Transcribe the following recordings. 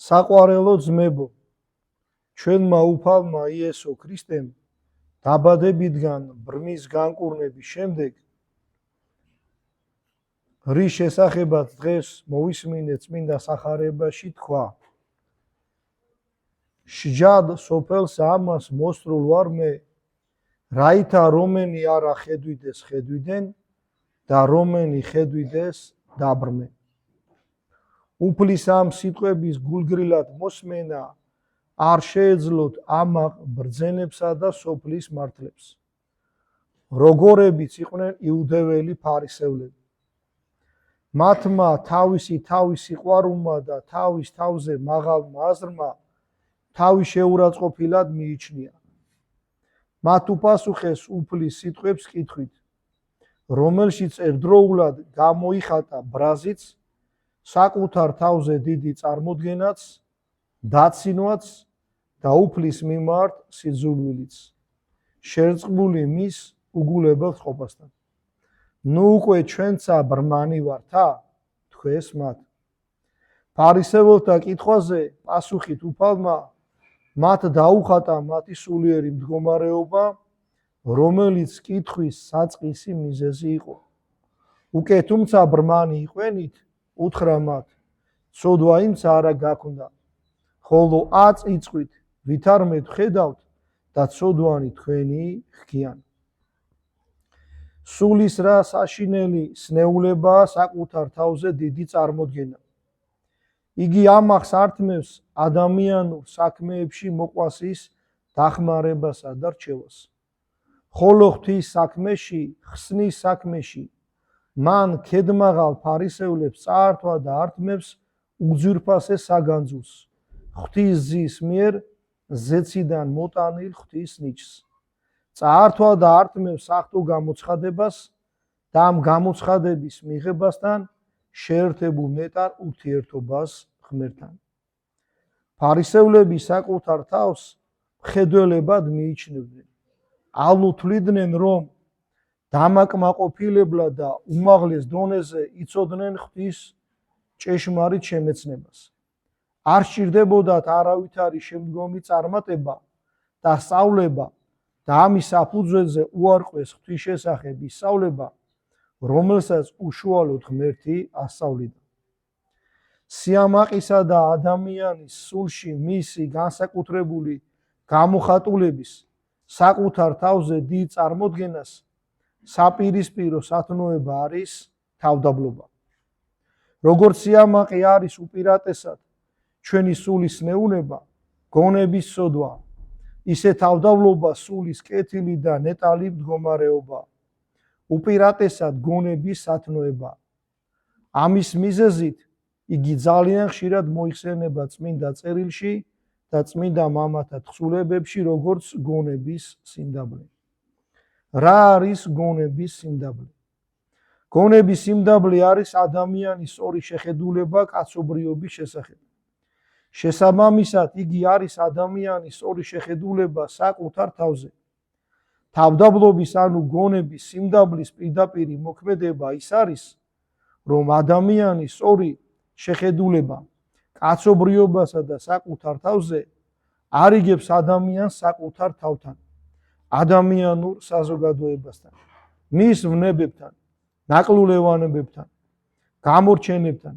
საყვარელო ძმებო, ჩვენმა უფალმა იესო ქრისტემ დაბადებიდან ბრმის განკურნების შემდეგ რის შესახებაც დღეს მოვისმინეთ წმინდა სახარებაში თქვა: სჯად სოფელს ამას მოსწრულ ვარ მე, რაითა რომენი არა ხედვიდეს ხედვიდან და რომენი ხედვიდეს დაბრმე. უფლის ამ სიტყვების გულგრილად მოსმენა არ შეეძლოთ ამაყ ბრძენებსა და სოფლის მართლებს, როგორებიც იყვნენ იუდეველი ფარისევლები. მათმა თავისი სიყვარულმა და თავის თავზე მაღალმა აზრმა თავი შეურაცხყოფილად მიიჩნია. მათ უპასუხეს უფლის სიტყვებს კითხვით, რომელშიც ერთდროულად გამოიხატა ბრაზიც, საკუთარ თავზე დიდი წარმოდგენაც, დაცინვაც და უფლის მიმართ სიძულვილიც, შერწყმული მის უგულებელ ყოფასთან. ნუ უკვე ჩვენცა ბრმანი ვართა? თქვეს მათ. ფარისეველთა კითხვაზე პასუხით უფალმა მათ დაუხატა მათი სულიერი მდგომარეობა, რომელიც კითხვის საწყისი მიზეზი იყო. უკვე თუმცა ბრმანი იყვენით, უთხრა მათ, ცოდვა იმცა არა გაქვთ, ხოლო აწიწყვით, ვითარმე ვხედავთ და ცოდვანი თქვენი ხგიან. სულის რა საშინელი სნეულებაა საკუთარ თავზე დიდი წარმოდგენა. იგი ამახს ართმევს ადამიანურ საქმეებში მოყვასის დახმარებასა და რჩევას. ხოლო ღვთის საქმეში, ხსნის საქმეში, მან ქედმაღალ ფარისევლებს წაართვა და ართმევს უძვირფასეს საგანძურს, ღვთის ძის მიერ ზეციდან მოტანილ ღვთის ნიჭს. წაართვა და ართმევს ახტო გამოცხადებას და ამ გამოცხადების მიღებასთან შეერთებულ ნეტარ ურთიერთობას ღმერთთან. ფარისევლები საკუთარ თავს მხედველებად მიიჩნევდნენ. ალო თვლიდნენ, რომ დამაკმაყოფილებლად და უმაღლეს დონეზე იცოდნენ ღვთის ჭეშმარიტ შემეცნებას. არ სჭირდებოდათ არავითარი შემდგომი წარმატება და სწავლება და ამის საფუძველზე უარყვეს ღვთის შესახებ ისწავლება, რომელსაც უშუალოდ ღმერთი ასწავლიდა. სიამაყისა და ადამიანის სულში მისი განსაკუთრებული გამოხატულების საკუთარ თავზე დიდ წარმოდგენას საპირისპირო სათნოება არის თავდაბლობა. როგორც სიამაყე არის უპირატესად ჩვენი სულის ნეუნება, გონების სოდვა, ისე თავდაბლობა სულის კეთილი და ნეტალი მდგომარეობა, უპირატესად გონების სათნოება. ამის მიზეზით იგი ძალიან ხშირად მოიხსენება წმინდა წერილში და წმინდა მამათა თხზულებებში, როგორც გონების სიმდაბლე. რა არის გონების სიმდაბლე? გონების სიმდაბლე არის ადამიანის სწორი შეხედულება კაცობრიობის შესახებ. შესაბამისად, იგი არის ადამიანის სწორი შეხედულება საკუთარ თავზე. თავდაბლობის ანუ გონების სიმდაბლის პირდაპირი მოქმედება ის არის, რომ ადამიანის სწორი შეხედულება კაცობრიობასა და საკუთარ თავზე არიგებს ადამიანს საკუთარ თავთან, ადამიანურ საზოგადოებასთან, მის ვნებებთან, ნაკლულევანებებთან, გამორჩენებთან,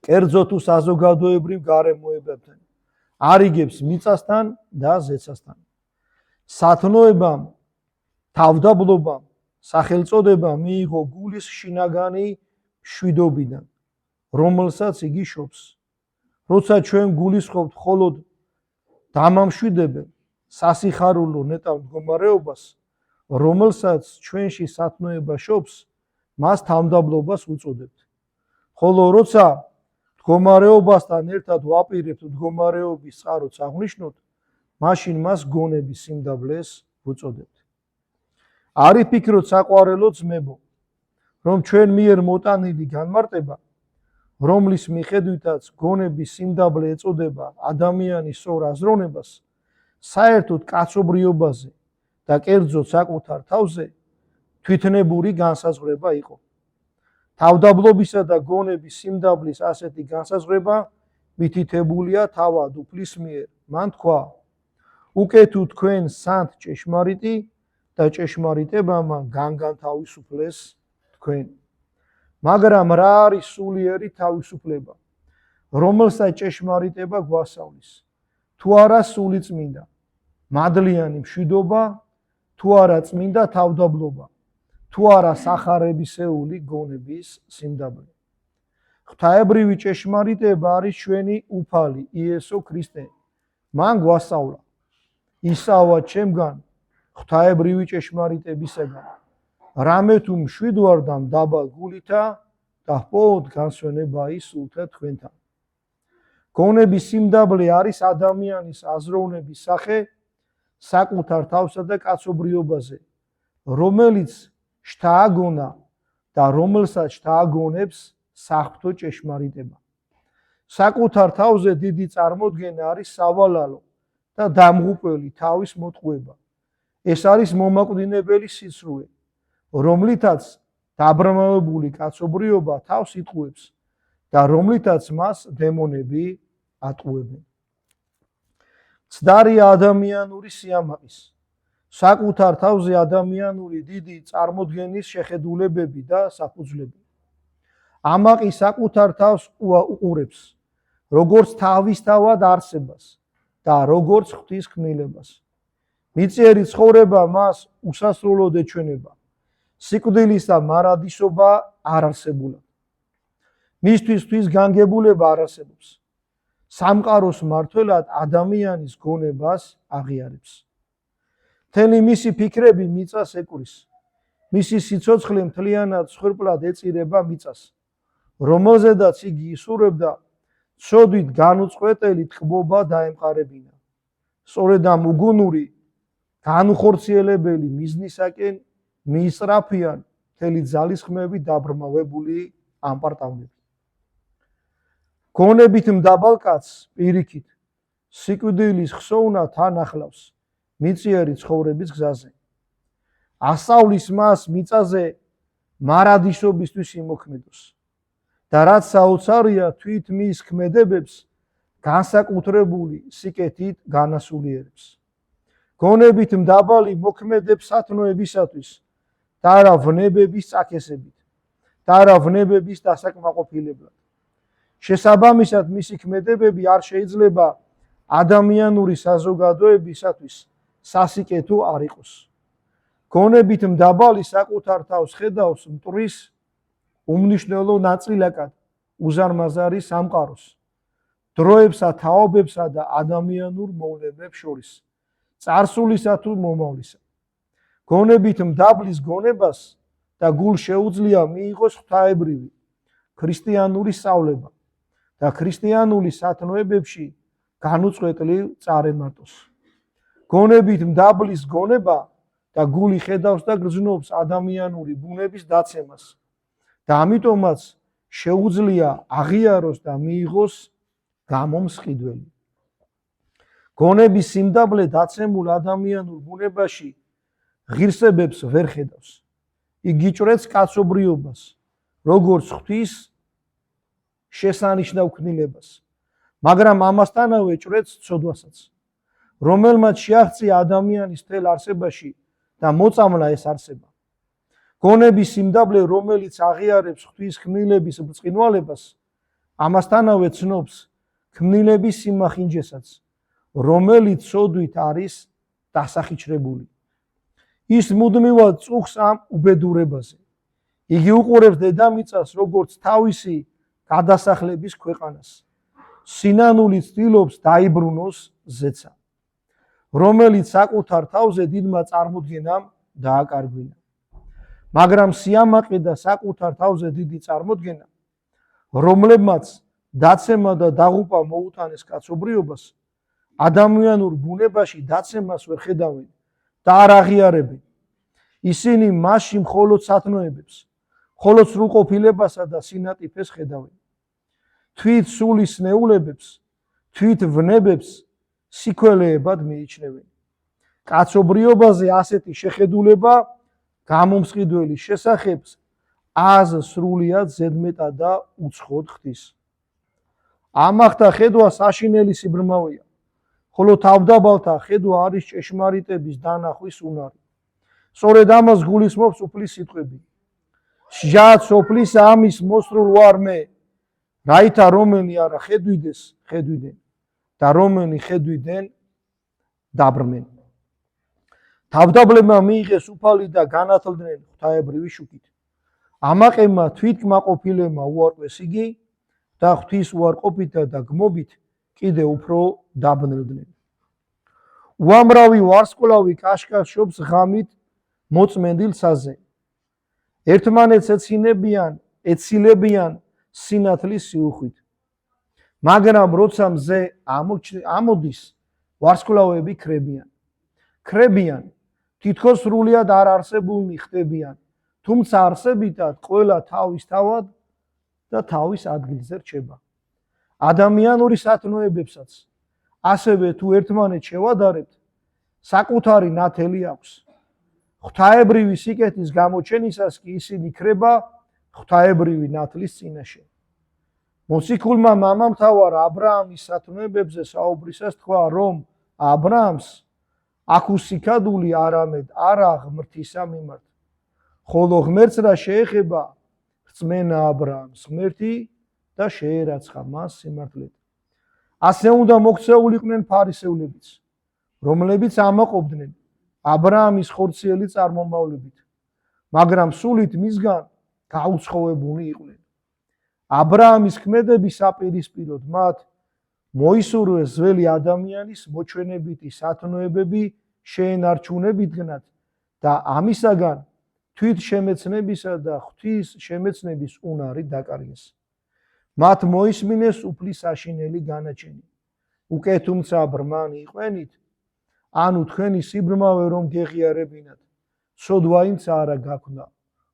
კერძო თუ საზოგადოებრივ გარემოებებთან, არიგებს მიწასთან და ზეცასთან. სათნოებამ, თავდაბლობამ სახელწოდება მიიღო გულის შინაგანი მშვიდობიდან, რომელსაც იგი შობს. როცა ჩვენ გულისხმობთ მხოლოდ დამამშვიდებელ, სასიხარულო ნეტარ მდგომარეობას, რომელსაც ჩვენში სათნოება შობს, მას თავდაბლობას უწოდებთ. ხოლო როცა მდგომარეობასთან ერთად ვაპირებთ მდგომარეობის წყაროც აღვნიშნოთ, მაშინ მას გონების სიმდაბლეს ვუწოდებთ. არ იფიქროთ საყვარელო ძმებო, რომ ჩვენ მიერ მოტანილი განმარტება, რომლის მიხედვითაც გონების სიმდაბლე ეწოდება ადამიანის სწორ აზროვნებას, საერთოდ კაცობრიობაზე და კერძოდ საკუთარ თავზე თვითნებური განსაზღვრება იყო. თავდაბლობისა და გონების სიმდაბლის ასეთი განსაზღვრება მითითებულია თავად უფლის მიერ. მან თქვა: უკე თუ თქვენ სანთ ჭეშმარიტი და ჭეშმარიტება მან განთავისუფლეს თქვენ. მაგრამ რა არის სულიერი თავისუფლება, რომელსაც ჭეშმარიტება გვასწავლის? თუ არა სული წმინდა, მადლიანი მშვიდობა, თუ არა წმინდა თავდაბლობა, თუ არა სახარებისეული გონების სიმდაბლე. ღვთაებრივი ჭეშმარიტება არის ჩვენი უფალი იესო ქრისტე. მან გვასწავლა ისავა ჩემგან ღვთაებრივი ჭეშმარიტებისაგან, რამე თუ მშვიდვარ და მდაბალ გულითა და ჰპოვოთ განსვენება ის სულთა თქვენთან. გონების სიმდაბლე არის ადამიანის აზროვნების სახე საკუთარ თავსა და კაცობრიობაზე, რომელიც შთააგონა და რომელსაც შთააგონებს საღვთო ჭეშმარიტება. საკუთარ თავზე დიდი წარმოდგენა არის სავალალო და დამღუპველი თავის მოტყუება. ეს არის მომაკვდინებელი სიცრუე, რომლითაც დაბრმავებული კაცობრიობა თავს იტყუებს და რომლითაც მას დემონები ატყუებენ. ცდარია ადამიანური სიამაყის, საკუთარ თავზე ადამიანური დიდი წარმოდგენის შეხედულებები და საფუძვლები. ამაყი საკუთარ თავს უყურებს, როგორც თავისთავად არსებას და როგორც ღვთის ქმნილებას. მიწიერი ცხოვრება მას უსასრულოდ ეჩვენება, სიკვდილის და მარადისობა არ არსებულა. მისთვის ღვთის განგებულება არ არსებობს. სამყაროს მმართველად ადამიანის გონებას აღიარებს. მთელი მისი ფიქრები მიწას ეკურის. მისი სიცოცხლე მთლიანად სხვრპლად ეწირება მიწას, რომელზედაც იგი ისურვებდა ცოდვით განუწყვეტელი თქმობა დაემყარებინა. სწორედ ამ უგუნური განუხორციელებელი მიზნისაკენ მიისწრაფიან მთელი ძალისხმევით დაბრმავებული ამპარტავნები. გონებით მდაბალ კაცს პირიქით სიკვდილის ხსოვნა თან ახლავს მიწიერი ცხოვრების გზაზე. ასწავლის მას მიწაზე მარადისობისთვის იმოქმედოს და რაც საოცარია თვით მის ქმედებებს განსაკუთრებული სიკეთით განასულიერებს. გონებით მდაბალი მოქმედებს სათნოებისათვის და არა ვნებების წაქესებით და არა ვნებების დასაკმაყოფილებლად. შესაბამისად მისი ქმედებები არ შეიძლება ადამიანური საზოგადოებისათვის სასიკეთო არ იყოს. გონებით მდაბალი საკუთარ თავს ხედავს მტვრის უმნიშვნელო ნაწილაკად უზარმაზარი სამყაროს, დროებსა, თაობებსა და ადამიანურ მოვლენებს შორის, წარსულისა თუ მომავლისა. გონებით მდაბლის გონებას და გულ შეუძლია მიიღოს ღვთაებრივი ქრისტიანული სწავლება და ქრისტიანული სათნოებებში განუწყვეტლივ წარემატოს. გონებით მდაბლის გონება და გული ხედავს და გრძნობს ადამიანური ბუნების დაცემას და ამიტომაც შეუძლია აღიაროს და მიიღოს გამომსყიდველი. გონების სიმდაბლე დაცემულ ადამიანურ ბუნებაში ღირსებებს ვერ ხედავს. იგი ჭრեց კაცობრიობას, როგორც ღვთის შესანიშნავ ქმნილებას, მაგრამ ამასთანავე ჭრեց ცოდვასაც, რომელმაც შეაღწია ადამიანის მთელ არსებაში და მოწამლა ეს არსება. გონების სიმდაბლე, რომელიც აღიარებს ღვთის ქმნილების ბრწყინვალებას, ამასთანავე ცნობს ქმნილების სიმახინჯესაც, რომელიც ცოდვით არის დასახიჩრებული. ის მუდმივად წუხს ამ უბედურებაზე. იგი უყურებს დედამიწას როგორც თავისი გადასახლების ქვეყანას. სინანული ცდილობს დაიბრუნოს ზეცა, რომელიც საკუთარ თავზე დიდმა წარმოდგენამ დააკარგვინა. მაგრამ სიამაყე და საკუთარ თავზე დიდი წარმოდგენა, რომლებმაც დაცემა და დაღუპა მოუტანეს კაცობრიობას, ადამიანურ ბუნებაში დაცემას ვერ ხედავენ და არ აღიარებენ. ისინი მასში მხოლოდ სათნოებებს, მხოლოდ სრულყოფილებასა და სინატიფეს ხედავენ. თვით სულის ნეულებებს, თვით ვნებებს სიქველეებად მიიჩნევენ. კაცობრიობაზე ასეთი შეხედულება გამომსყიდველის შესახებს აზ სრულიად ზედმეტად და უცხოდ ხდის. ამახთა ხედვა საშინელი სიბრმავეა, ხოლო თავდაბალთა ხედვა არის ჭეშმარიტების დანახვის უნარი. სწორედ ამას გულისხმობს უფლის სიტყვები. სჯათ სოფლისა ამის მოსრულ ვარ მე, რაითა რომელი არა ხედვიდეს, ხედვიდნენ და რომელი ხედვიდნენ, დაბრმენ. თავდაბლებმა მიიღეს უფალი და განათლდნენ ღვთაებრივი შუქით. ამაყებმა თვითკმაყოფილებმა უარყვეს იგი და ღვთის უარყოფითა და გმობით კიდე უფრო დაბნელდნენ. უამრავი ვარსკვლავი კაშკაშ შობს ღამით მოწმენდილ ცაზე. ერთმანეთს ეცილებიან სინათლის სიუხვით. მაგრამ როცა მზე ამოდის, ვარსკვლავები ქრებიან, თითქოს სრულიად არ არსებულნი ხდებიან, თუმცა არსებითად ყველა თავისთავად და თავის ადგილზე რჩება. ადამიანური სათნოებებსაც ასევე თუ ერთმანეთს შევადარებთ, საკუთარი ნათელი აქვს. ღვთაებრივი სიკეთის გამოჩენისას კი ისინი ქრება ღვთაებრივი ნათლის წინაშე. მოციქულმა მამამთავარ აბრაამის სათნოებებზე საუბრისას თქვა, რომ აბრაამს აქ უსიქადული არამედ არა ღმრთისა მიმართ, ხოლო ღმერთს რა შეეხება რწმენა აბრაამს ღმერთი და შეერაცხა მას სიმართლედ. ასე უნდა მოქცეულიყვნენ ფარისევლებიც, რომლებიც ამაყობდნენ აბრაამის ხორციელი წარმომავლობით, მაგრამ სულით მისგან გაუცხოვებულნი იყვნენ. აბრაამის ქმედების საპირისპიროდ მათ მოისურვეს ძველი ადამიანის მოჩვენებითი სათნოებები შეენარჩუნებითგნად და ამისაგან თვით შემეცნებისა და ღვთის შემეცნების უნარი დაკარგეს. მათ მოისმინეს უფლის საშინელი განაჩენი. უკე თუმცა ბრმანი იყვენით, ანუ თქვენი სიბრმავე რომ გეღიარებინათ, ცოდვა იმცა არა გაქვნა,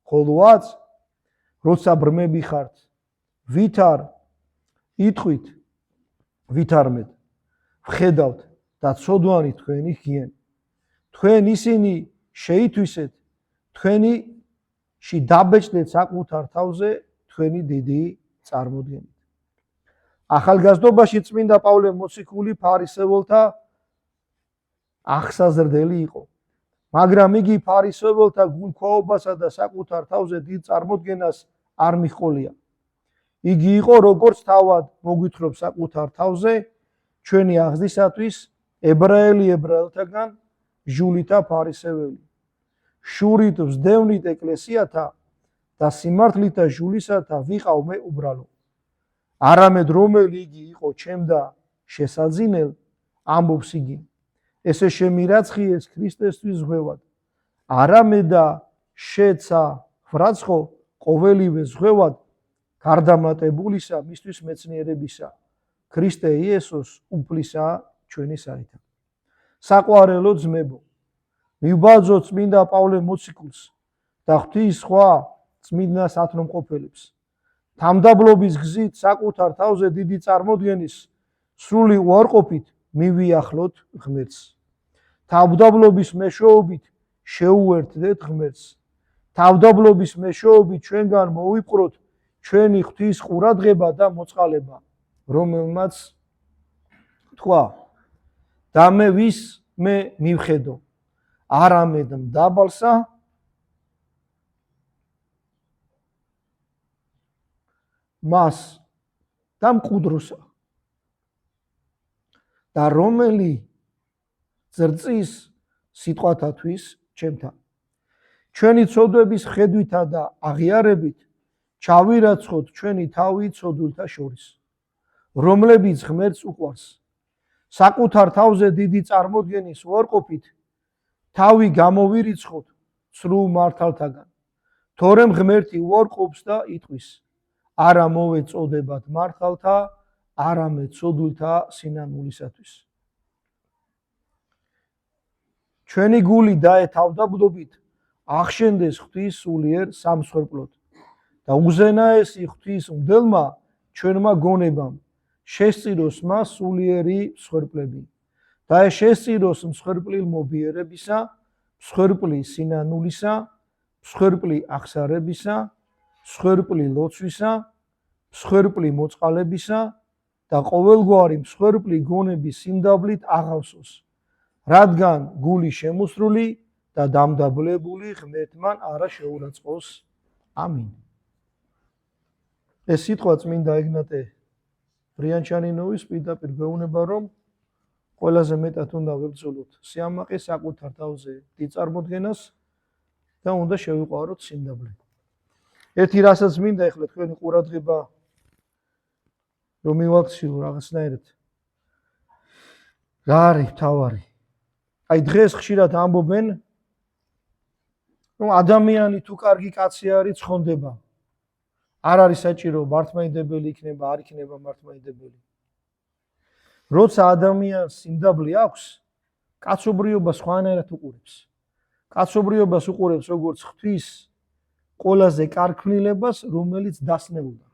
ხოლოაც როცა ბრმები ხართ, ვითარ იტყვით, ვითარმედ ვხედავთ და ცოდვანი თქვენი ხიან. თქვენ ისინი შეითვისეთ, თქვენში დაბეჭდეთ საკუთარ თავზე თქვენი დიდი წარმოდგენით. ახალგაზრდობაში წმინდა პავლე მოციქული ფარისეველთა აღსაზრდელი იყო, მაგრამ იგი ფარისეველთა გულქვაობასა და საკუთარ თავზე დიდ წარმოდგენას არ მიჰყოლია. იგი იყო როგორც თავად მოგვითხრობს საკუთარ თავზე ჩვენი აღზრდისათვის ებრაელი ებრაელთაგან ჟულითა ფარისეველი. შურით ვსდევნით ეკლესიათა და სიმართლითა ჟულისათა ვიყავ მე უბრალო. არამედ რომელი იგი იყო ჩემდა შესაძინელ, ამბობს იგი, ესე შემირაცხიეს ქრისტესთვის ზღვევად. არამედა შეცა ვრაცხო ყოველივე ზღვევად გარდამატებულისა მისთვის მეცნიერებისა, ქრისტე იესოს უფლისა ჩვენი საითა. საყვარელო ძმებო, მივბაძო წმინდა პავლე მოციქულს და ღვთის სხვა წმინდა სათნომყოფელებს, თამდაბლობის გზით საკუთარ თავზე დიდი წარმოდგენის სრული უარყოფით მივიახლოთ ღმერთს. თავდაბლობის მეშვეობით შეუერთდეთ ღმერთს. თავდაბლობის მეშვეობით ჩვენგან მოვიპყროთ ჩვენი ღვთის ყურადღება და მოწყალება, რომელმაც თქვა, და მე ვის მე მივხედო, არამედ მდაბალსა მას და მყუდროსა და რომელი ზრწის სიტყვათათვის ჩემთან. ჩვენი ცოდვების ხედვითა და აღიარებით ჩავირაცხოთ ჩვენი თავი ცოდვილთა შორის, რომლებიც ღმერთს უყვარს. საკუთარ თავზე დიდი წარმოდგენის უარყოფით თავი გამოვირიცხოთ სრულ მართალთაგან, თორემ ღმერთი უარყოფს და იტყვის, არა მოვეწოდებათ მართალთა, არამედ ცოდვილთა სინანულისათვის. ჩვენი გული დაეთავდაბლობით ახშენდეს ღვთის სულიერ სამსხვერპლოდ და უზენაესი ღვთის მგელმა ჩვენმა გონებამ შესწიროს მას სულიერი მსხვერპლები და შესწიროს მსხვერპლი მობიერებისა, მსხვერპლი სინანულისა, მსხვერპლი აღსარებისა, მსხვერპლი ლოცვისა, მსხვერპლი მოწყალებისა და ყოველგვარი მსხვერპლი გონების სიმდაბლით აღავსოს, რადგან გული შემოსრული და დამდაბლებული ღმერთმან არა შეურაცხყოს. ამინ. ეს სიტყვა წმინდა ეგნატე ბრიანჩანინოვის პირდაპირ გვეუბნება, რომ ყველაზე მეტად უნდა ვებრძოლოთ სიამაყე საკუთარ თავზე დიდ წარმოდგენას და უნდა შევიყვაროთ სიმდაბლე. ერთი რასაც მინდა ეხლა თქვენი ყურადღება რომ მივაქციო რაღაცნაირად. რა არის თავარი? აი დღეს ხშირად ამბობენ რომ ადამიანი თუ კარგი კაცი არის ცხონდება. არ არის საჭირო მართლმადიდებელი იქნება, არ იქნება მართლმადიდებელი. როცა ადამიანს სიმდაბლე აქვს, კაცობრიობა სხვანაირად უყურებს. კაცობრიობას უყურებს როგორც ღვთის ყველაზე კარგ ქმნილებას, რომელიც დასნეულდა.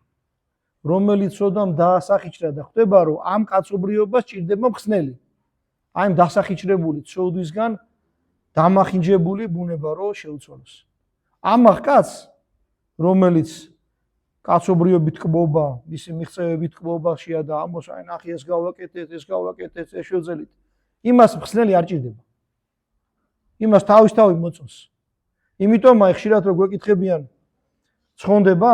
რომელიც ოდამ დაასახიჩრა და ხვდება, რომ ამ კაცობრიობას ჭირდება მხსნელი. აი ამ დასახიჩრებული ცოდვისგან დამახინჯებული ბუნება რო შეუცვალოს. ამახ კაცს, რომელიც კაცობრიობით კბობა, მისი მიღწევებით კბობაშია და ამბობს, აი ნახე ეს გავაკეთეთ, ეს გავაკეთეთ, ეს შევძელით. იმას მხსნელი არ ჭირდება. იმას თავისთავად მოწონს. იმიტომ აი ხშირად რო გვეკითხებიან, ცხონდება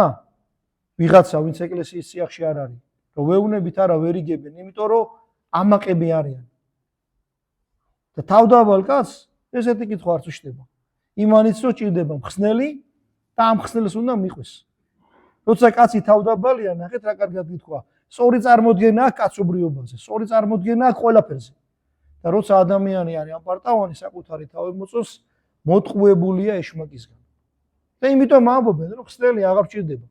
ვიღაცა, ვინც ეკლესიის წიაღში არ არის, რომ ვეუბნებით არა ვერ იგებენ, იმიტომ რომ ამაყები არიან. და თავდავალ კაცს ესეთი კითხვა არც უჩნდება. იმანიც რომ ჭირდება მხსნელი და ამ მხსნელს უნდა მიყვეს. როცა კაცი თავდაბალია, ნახეთ რა კარგად გითქვა. სწორი წარმოდგენა აქვს კაცობრიობაზე, სწორი წარმოდგენა აქვს ყველაფერზე. და როცა ადამიანი არის ამპარტავანი საკუთარი თავი მოწონს, მოტყუებულია ეშმაკისგან. და იმიტომ ამბობენ, რომ მხსნელი აღარ ჭირდება.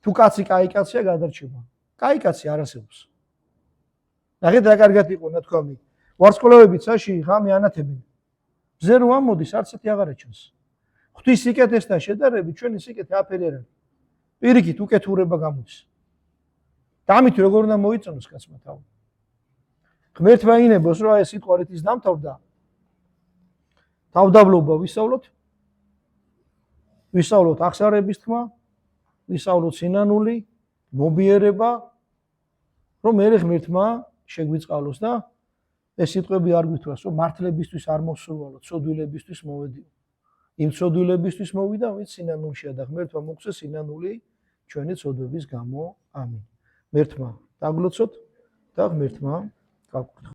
თუ კაცი კაი კაცია, გადარჩება. კაი კაცი არ არსებობს. ნახეთ რა კარგად იყო ნათქვამი. ვარსკვლავებით საში ღამე ანათებენ. მზე რო ამოდის, არც ერთი აღარ აჩვენს. ღვთის სიკეთესთან შედარებით ჩვენი სიკეთე აფერი არ არის. პირიქით უკეთურება გამოდის. და ამით როგორ უნდა მოიწონოს კაცმა თავი. ღმერთმა ინებოს, რომ ეს სიტყვა რითიც დამთავრდა. თავდაბლობა ვისწავლოთ აღსარების თქმა, ვისწავლოთ სინანული, მობიერება, რომ მე ღმერთმა შეგვიწყალოს და ეს სიტყვები არ გვითხრას, რომ მართლებისთვის არ მოსულვალო, ცოდვილებისთვის მოვედიო. იმ ცოდვილებისთვის მოვიდა, ვინც სინანულშია და ღმერთმა მოგცეს სინანული ჩვენი ცოდვების გამო. ამინ. ღმერთმა დაგლოცოთ და ღმერთმა გავკურთხოთ.